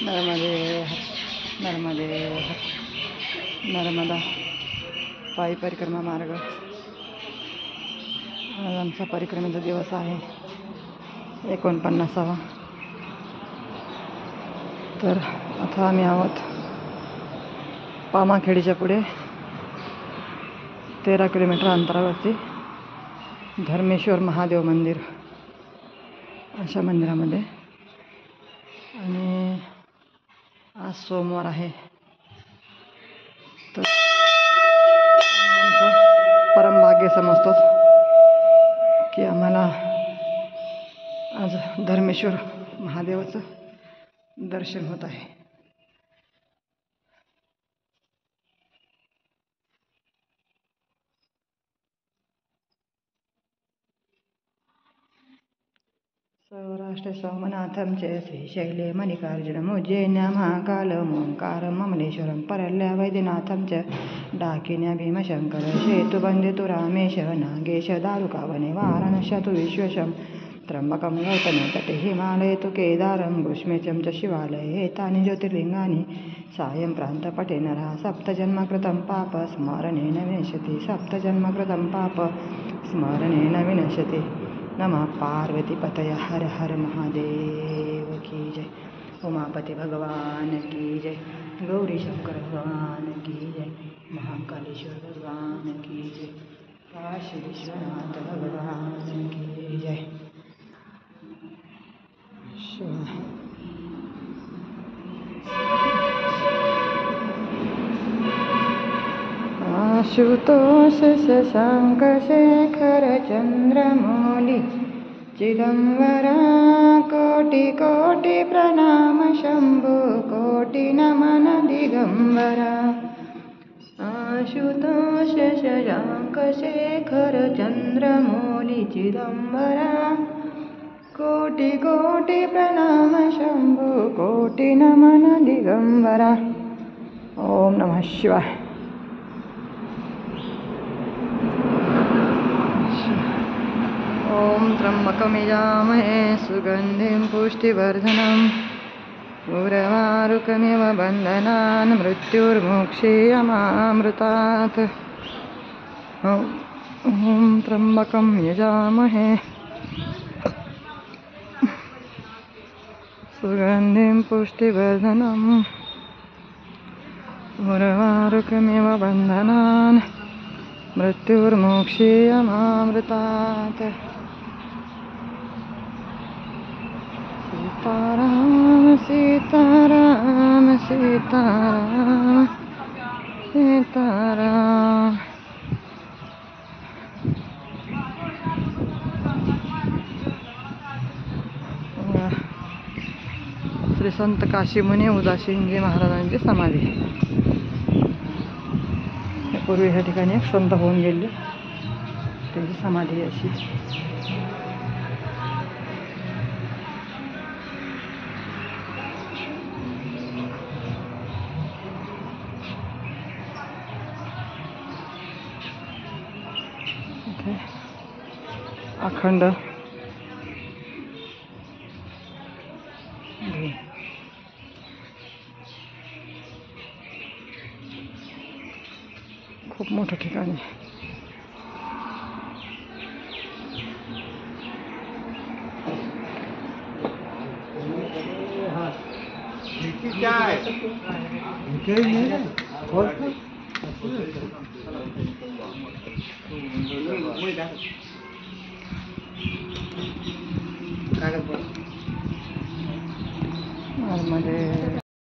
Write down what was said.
नर्मदे नर्मदे नर्मदा पायी परिक्रमा मार्ग. आज आमचा परिक्रमेचा दिवस आहे 49वा. तर आता आम्ही आहोत पामाखेडीच्या पुढे 13 किलोमीटर अंतरावरती धर्मेश्वर महादेव मंदिर अशा मंदिरामध्ये. आणि आज सोमवार आहे. तर आमचं परमभाग्य समजतो की आम्हाला आज धर्मेश्वर महादेवाचं दर्शन होत आहे. सौराष्ट्र सोमनाथं च श्रीशैले मल्लिकार्जुनम् उज्जैन्या महाकालम् ओंकारं ममलेश्वरं परल्या वैद्यनाथं च डाकिन्या भीमशंकर सेतुबन्धितु रामेश नागेश दारुकावने वाराणस्यातु विश्वेशं त्र्यंबकं गौतमे तटे हिमालये तु केदारं घुष्मेचं च शिवालये एतानि ज्योतिर्लिङ्गानि सायं प्रान्तपटे नरः सप्तजन्मकृतं पाप स्मरणेन विनश्यति सप्तजन्मकृतं पाप स्मरणेन विनश्यति. नमः पार्वतीपतये हर हर महादेव की जय. उमापति भगवान की जय. गौरी शंकर भगवान की जय. महाकालेश्वर भगवान की जय. काशी विश्वनाथ भगवान की जय. आशुतोष शशांक शेखर चंद्रमौली चिदंबरा कोटि कोटि प्रणाम शंभो कोटि नमन दिगंबरा. आशुतोष शशांक शेखर चंद्रमौली चिदंबरा कोटि कोटि प्रणाम शंभो कोटि नमन दिगंबरा. ओम नमः शिवाय. ओम त्र्यंबकं यजामहे सुगंधिं पुष्टिवर्धनम् उर्वारुकमिव बन्धनान् मृत्युर्मुक्षीयमामृतात्. ओम त्र्यंबकं यजामहे सुगंधिं पुष्टिवर्धनम् उर्वारुकमिव बन्धनान् मृत्युर्मुक्षीयमामृतात्. सीताराम सीताराम सीताराम सीताराम. श्री संत काशीमुनी उदासीनजी महाराजांची समाधी. पूर्वी ह्या ठिकाणी एक संत होऊन गेले त्यांची समाधी अशी. अखंड खूप मोठं ठिकाण आहे. नर्मदे